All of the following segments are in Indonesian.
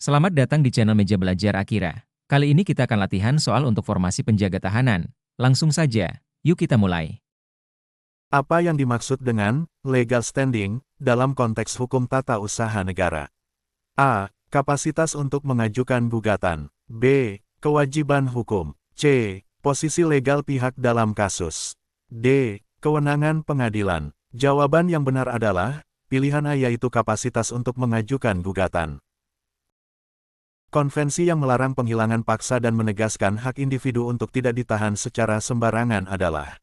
Selamat datang di channel Meja Belajar Akira. Kali ini kita akan latihan soal untuk formasi penjaga tahanan. Langsung saja, yuk kita mulai. Apa yang dimaksud dengan legal standing dalam konteks hukum tata usaha negara? A. Kapasitas untuk mengajukan gugatan. B. Kewajiban hukum. C. Posisi legal pihak dalam kasus. D. Kewenangan pengadilan. Jawaban yang benar adalah pilihan A, yaitu kapasitas untuk mengajukan gugatan. Konvensi yang melarang penghilangan paksa dan menegaskan hak individu untuk tidak ditahan secara sembarangan adalah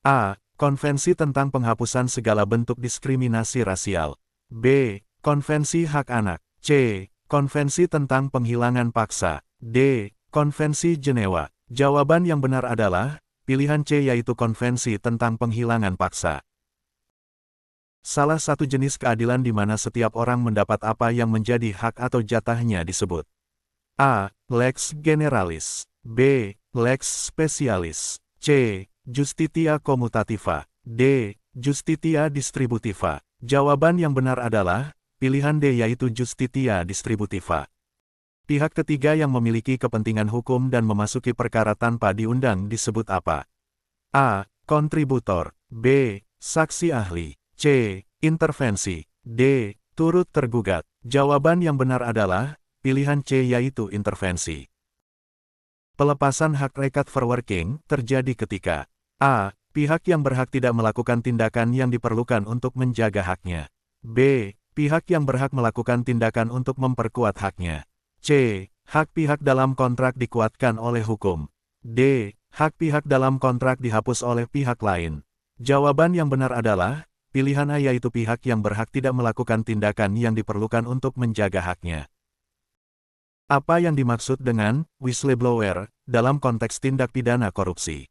A. Konvensi tentang penghapusan segala bentuk diskriminasi rasial. B. Konvensi hak anak. C. Konvensi tentang penghilangan paksa. D. Konvensi Jenewa. Jawaban yang benar adalah pilihan C, yaitu Konvensi tentang penghilangan paksa. Salah satu jenis keadilan di mana setiap orang mendapat apa yang menjadi hak atau jatahnya disebut A. Lex generalis. B. Lex specialis. C. Justitia commutativa. D. Justitia distributiva. Jawaban yang benar adalah pilihan D, yaitu Justitia distributiva. Pihak ketiga yang memiliki kepentingan hukum dan memasuki perkara tanpa diundang disebut apa? A. Kontributor. B. Saksi ahli. C. Intervensi. D. Turut tergugat. Jawaban yang benar adalah pilihan C, yaitu intervensi. Pelepasan hak rekat forworking terjadi ketika A. Pihak yang berhak tidak melakukan tindakan yang diperlukan untuk menjaga haknya. B. Pihak yang berhak melakukan tindakan untuk memperkuat haknya. C. Hak pihak dalam kontrak dikuatkan oleh hukum. D. Hak pihak dalam kontrak dihapus oleh pihak lain. Jawaban yang benar adalah pilihan A, yaitu pihak yang berhak tidak melakukan tindakan yang diperlukan untuk menjaga haknya. Apa yang dimaksud dengan whistleblower dalam konteks tindak pidana korupsi?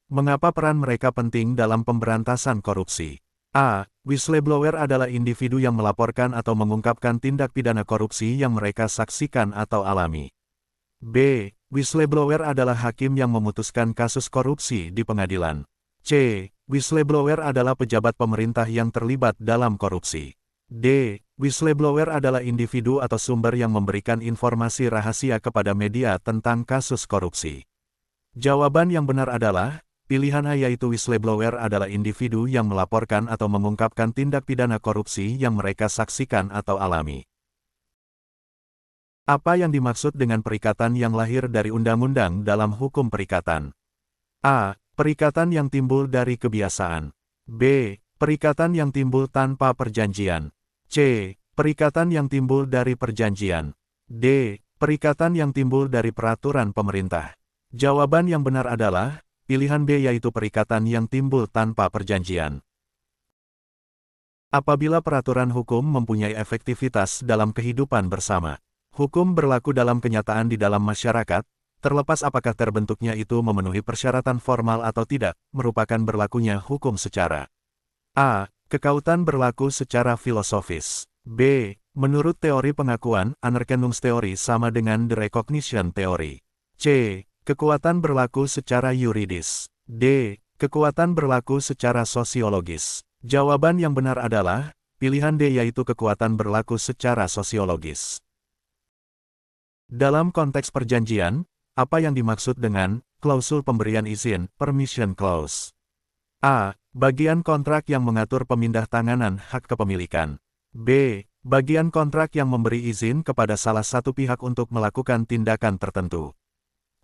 Mengapa peran mereka penting dalam pemberantasan korupsi? A. Whistleblower adalah individu yang melaporkan atau mengungkapkan tindak pidana korupsi yang mereka saksikan atau alami. B. Whistleblower adalah hakim yang memutuskan kasus korupsi di pengadilan. C. Whistleblower adalah pejabat pemerintah yang terlibat dalam korupsi. D. Whistleblower adalah individu atau sumber yang memberikan informasi rahasia kepada media tentang kasus korupsi. Jawaban yang benar adalah pilihan A, yaitu whistleblower adalah individu yang melaporkan atau mengungkapkan tindak pidana korupsi yang mereka saksikan atau alami. Apa yang dimaksud dengan perikatan yang lahir dari undang-undang dalam hukum perikatan? A. Perikatan yang timbul dari kebiasaan. B. Perikatan yang timbul tanpa perjanjian. C. Perikatan yang timbul dari perjanjian. D. Perikatan yang timbul dari peraturan pemerintah. Jawaban yang benar adalah pilihan B, yaitu perikatan yang timbul tanpa perjanjian. Apabila peraturan hukum mempunyai efektivitas dalam kehidupan bersama, hukum berlaku dalam kenyataan di dalam masyarakat, terlepas apakah terbentuknya itu memenuhi persyaratan formal atau tidak, merupakan berlakunya hukum secara A. Kekautan berlaku secara filosofis. B. Menurut teori pengakuan, Anerkennungsteori sama dengan the recognition theory. C. Kekuatan berlaku secara yuridis. D. Kekuatan berlaku secara sosiologis. Jawaban yang benar adalah pilihan D, yaitu kekuatan berlaku secara sosiologis. Dalam konteks perjanjian, apa yang dimaksud dengan klausul pemberian izin, permission clause? A. Bagian kontrak yang mengatur pemindah tanganan hak kepemilikan. B. Bagian kontrak yang memberi izin kepada salah satu pihak untuk melakukan tindakan tertentu.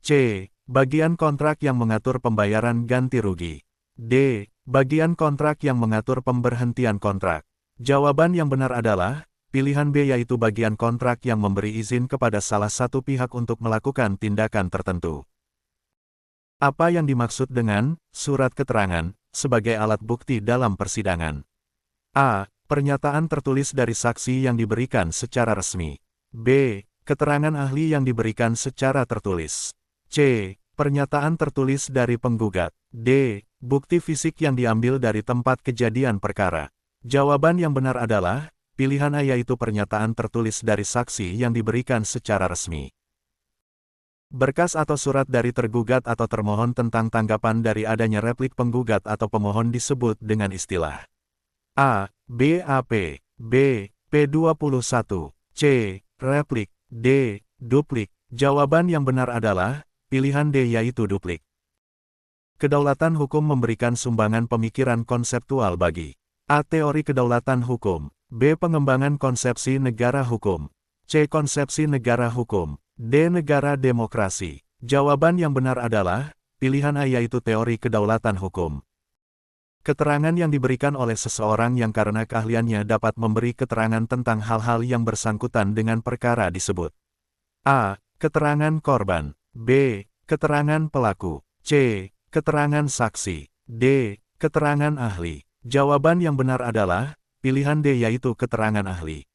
C. Bagian kontrak yang mengatur pembayaran ganti rugi. D. Bagian kontrak yang mengatur pemberhentian kontrak. Jawaban yang benar adalah pilihan B, yaitu bagian kontrak yang memberi izin kepada salah satu pihak untuk melakukan tindakan tertentu. Apa yang dimaksud dengan surat keterangan sebagai alat bukti dalam persidangan? A. Pernyataan tertulis dari saksi yang diberikan secara resmi. B. Keterangan ahli yang diberikan secara tertulis. C. Pernyataan tertulis dari penggugat. D. Bukti fisik yang diambil dari tempat kejadian perkara. Jawaban yang benar adalah pilihan A, yaitu pernyataan tertulis dari saksi yang diberikan secara resmi. Berkas atau surat dari tergugat atau termohon tentang tanggapan dari adanya replik penggugat atau pemohon disebut dengan istilah A. BAP. B. P21. C. Replik. D. Duplik. Jawaban yang benar adalah pilihan D yaitu duplik. Kedaulatan hukum memberikan sumbangan pemikiran konseptual bagi A. Teori kedaulatan hukum, B. Pengembangan konsepsi negara hukum, C. Konsepsi negara hukum, D. Negara demokrasi. Jawaban yang benar adalah pilihan A yaitu teori kedaulatan hukum. Keterangan yang diberikan oleh seseorang yang karena keahliannya dapat memberi keterangan tentang hal-hal yang bersangkutan dengan perkara disebut. A. Keterangan korban, B. Keterangan pelaku, C. Keterangan saksi, D. Keterangan ahli. Jawaban yang benar adalah pilihan D yaitu keterangan ahli.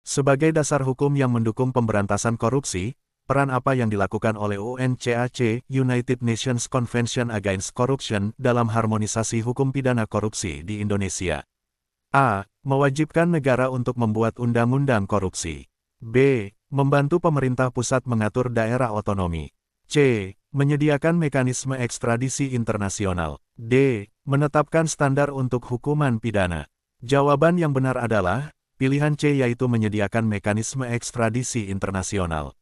Sebagai dasar hukum yang mendukung pemberantasan korupsi, peran apa yang dilakukan oleh UNCAC, United Nations Convention Against Corruption, dalam harmonisasi hukum pidana korupsi di Indonesia? A. Mewajibkan negara untuk membuat undang-undang korupsi. B. Membantu pemerintah pusat mengatur daerah otonomi. C. Menyediakan mekanisme ekstradisi internasional. D. Menetapkan standar untuk hukuman pidana. Jawaban yang benar adalah pilihan C yaitu menyediakan mekanisme ekstradisi internasional.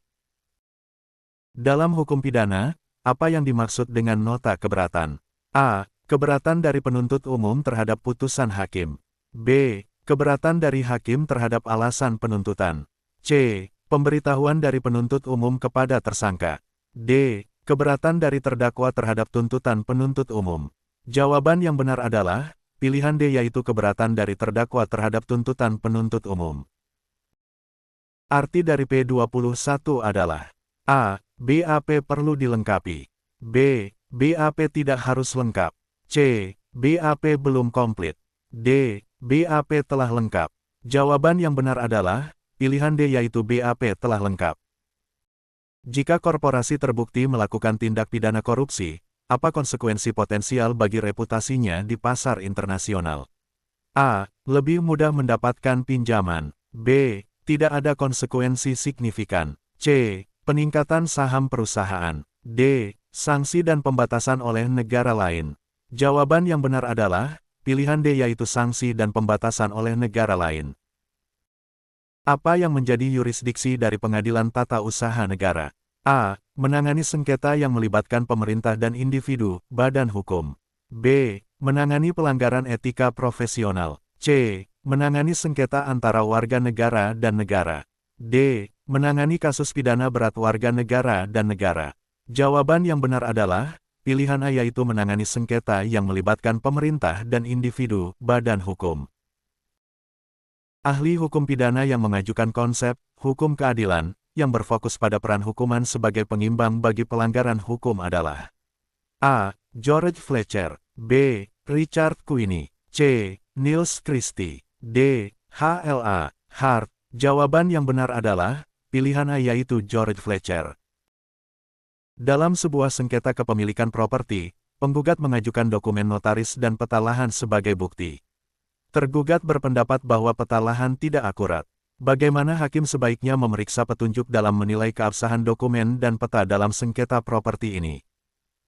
Dalam hukum pidana, apa yang dimaksud dengan nota keberatan? A. Keberatan dari penuntut umum terhadap putusan hakim. B. Keberatan dari hakim terhadap alasan penuntutan. C. Pemberitahuan dari penuntut umum kepada tersangka. D. Keberatan dari terdakwa terhadap tuntutan penuntut umum. Jawaban yang benar adalah pilihan D yaitu keberatan dari terdakwa terhadap tuntutan penuntut umum. Arti dari P21 adalah A. BAP perlu dilengkapi. B. BAP tidak harus lengkap. C. BAP belum komplit. D. BAP telah lengkap. Jawaban yang benar adalah pilihan D yaitu BAP telah lengkap. Jika korporasi terbukti melakukan tindak pidana korupsi, apa konsekuensi potensial bagi reputasinya di pasar internasional? A. Lebih mudah mendapatkan pinjaman. B. Tidak ada konsekuensi signifikan. C. Peningkatan saham perusahaan. D. Sanksi dan pembatasan oleh negara lain. Jawaban yang benar adalah pilihan D yaitu sanksi dan pembatasan oleh negara lain. Apa yang menjadi yurisdiksi dari Pengadilan Tata Usaha Negara? A. Menangani sengketa yang melibatkan pemerintah dan individu, badan hukum. B. Menangani pelanggaran etika profesional. C. Menangani sengketa antara warga negara dan negara. D. Menangani kasus pidana berat warga negara dan negara. Jawaban yang benar adalah pilihan A yaitu menangani sengketa yang melibatkan pemerintah dan individu, badan hukum. Ahli hukum pidana yang mengajukan konsep hukum keadilan yang berfokus pada peran hukuman sebagai pengimbang bagi pelanggaran hukum adalah A. George Fletcher. B. Richard Queenie. C. Niels Christie. D. H.L.A. Hart. Jawaban yang benar adalah pilihan A yaitu George Fletcher. Dalam sebuah sengketa kepemilikan properti, penggugat mengajukan dokumen notaris dan peta lahan sebagai bukti. Tergugat berpendapat bahwa peta lahan tidak akurat. Bagaimana hakim sebaiknya memeriksa petunjuk dalam menilai keabsahan dokumen dan peta dalam sengketa properti ini?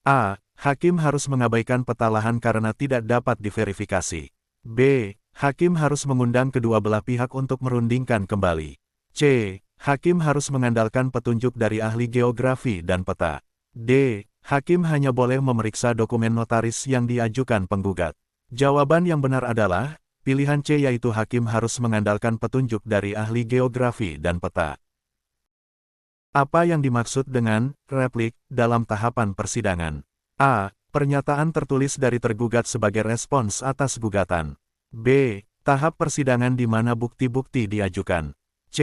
A. Hakim harus mengabaikan peta lahan karena tidak dapat diverifikasi. B. Hakim harus mengundang kedua belah pihak untuk merundingkan kembali. C. Hakim harus mengandalkan petunjuk dari ahli geografi dan peta. D. Hakim hanya boleh memeriksa dokumen notaris yang diajukan penggugat. Jawaban yang benar adalah pilihan C yaitu hakim harus mengandalkan petunjuk dari ahli geografi dan peta. Apa yang dimaksud dengan replik dalam tahapan persidangan? A. Pernyataan tertulis dari tergugat sebagai respons atas gugatan. B. Tahap persidangan di mana bukti-bukti diajukan. C.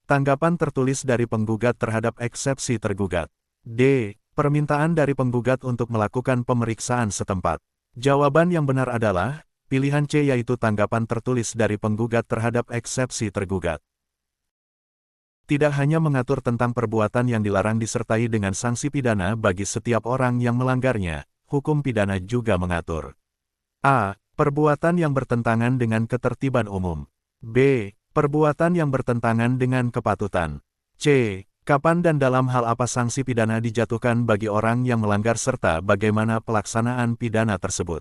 Tanggapan tertulis dari penggugat terhadap eksepsi tergugat. D. Permintaan dari penggugat untuk melakukan pemeriksaan setempat. Jawaban yang benar adalah pilihan C yaitu tanggapan tertulis dari penggugat terhadap eksepsi tergugat. Tidak hanya mengatur tentang perbuatan yang dilarang disertai dengan sanksi pidana bagi setiap orang yang melanggarnya, hukum pidana juga mengatur A. Perbuatan yang bertentangan dengan ketertiban umum. B. Perbuatan yang bertentangan dengan kepatutan. C. Kapan dan dalam hal apa sanksi pidana dijatuhkan bagi orang yang melanggar serta bagaimana pelaksanaan pidana tersebut.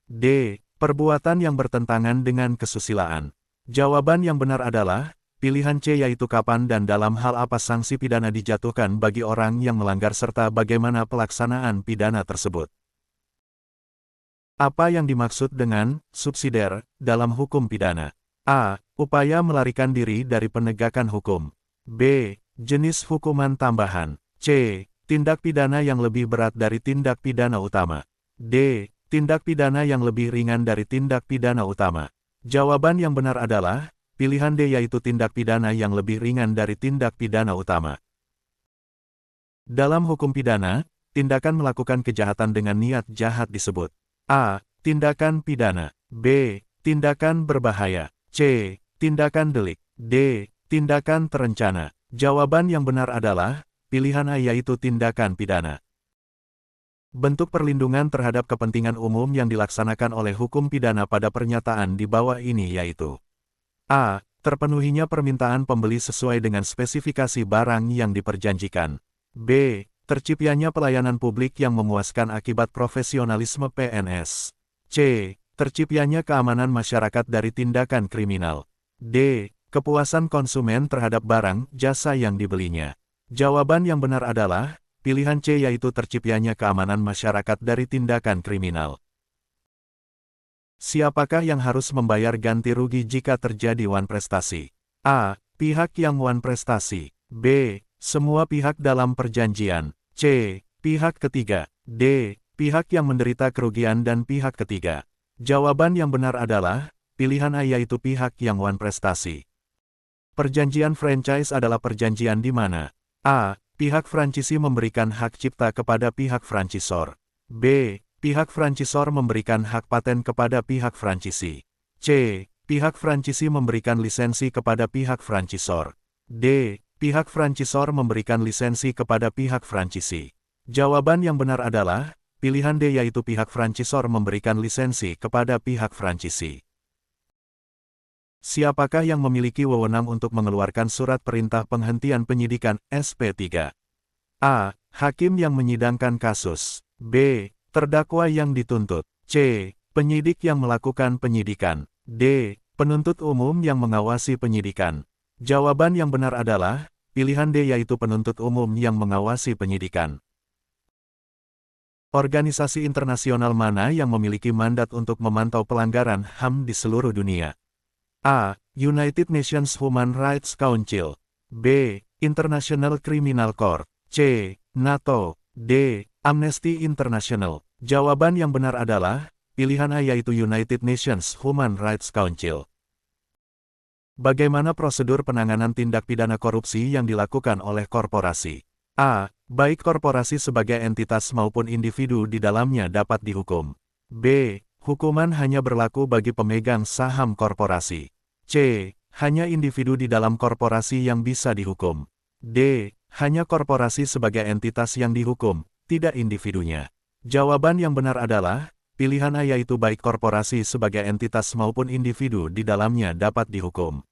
D. Perbuatan yang bertentangan dengan kesusilaan. Jawaban yang benar adalah Pilihan C yaitu kapan dan dalam hal apa sanksi pidana dijatuhkan bagi orang yang melanggar serta bagaimana pelaksanaan pidana tersebut. Apa yang dimaksud dengan subsidiar dalam hukum pidana? A. Upaya melarikan diri dari penegakan hukum. B. Jenis hukuman tambahan. C. Tindak pidana yang lebih berat dari tindak pidana utama. D. Tindak pidana yang lebih ringan dari tindak pidana utama. Jawaban yang benar adalah pilihan D yaitu tindak pidana yang lebih ringan dari tindak pidana utama. Dalam hukum pidana, tindakan melakukan kejahatan dengan niat jahat disebut A. Tindakan pidana. B. Tindakan berbahaya. C. Tindakan delik. D. Tindakan terencana. Jawaban yang benar adalah pilihan A yaitu tindakan pidana. Bentuk perlindungan terhadap kepentingan umum yang dilaksanakan oleh hukum pidana pada pernyataan di bawah ini yaitu A. Terpenuhinya permintaan pembeli sesuai dengan spesifikasi barang yang diperjanjikan. B. Terciptanya pelayanan publik yang memuaskan akibat profesionalisme PNS. C. Terciptanya keamanan masyarakat dari tindakan kriminal. D. Kepuasan konsumen terhadap barang, jasa yang dibelinya. Jawaban yang benar adalah pilihan C yaitu terciptanya keamanan masyarakat dari tindakan kriminal. Siapakah yang harus membayar ganti rugi jika terjadi wan prestasi? A. Pihak yang wan prestasi. B. Semua pihak dalam perjanjian. C. Pihak ketiga. D. Pihak yang menderita kerugian dan pihak ketiga. Jawaban yang benar adalah pilihan A yaitu pihak yang wan prestasi. Perjanjian franchise adalah perjanjian di mana A. Pihak franchisee memberikan hak cipta kepada pihak franchisor. B. Pihak franchisor memberikan hak paten kepada pihak franchisee. C. Pihak franchisee memberikan lisensi kepada pihak franchisor. D. Pihak franchisor memberikan lisensi kepada pihak franchisee. Jawaban yang benar adalah pilihan D yaitu pihak franchisor memberikan lisensi kepada pihak franchisee. Siapakah yang memiliki wewenang untuk mengeluarkan surat perintah penghentian penyidikan SP3? A. Hakim yang menyidangkan kasus. B. Terdakwa yang dituntut. C. Penyidik yang melakukan penyidikan. D. Penuntut umum yang mengawasi penyidikan. Jawaban yang benar adalah pilihan D yaitu penuntut umum yang mengawasi penyidikan. Organisasi internasional mana yang memiliki mandat untuk memantau pelanggaran HAM di seluruh dunia? A. United Nations Human Rights Council. B. International Criminal Court. C. NATO. D. Amnesty International. Jawaban yang benar adalah pilihan A yaitu United Nations Human Rights Council. Bagaimana prosedur penanganan tindak pidana korupsi yang dilakukan oleh korporasi? A. Baik korporasi sebagai entitas maupun individu di dalamnya dapat dihukum. B. Hukuman hanya berlaku bagi pemegang saham korporasi. C. Hanya individu di dalam korporasi yang bisa dihukum. D. Hanya korporasi sebagai entitas yang dihukum, tidak individunya. Jawaban yang benar adalah pilihan A yaitu baik korporasi sebagai entitas maupun individu di dalamnya dapat dihukum.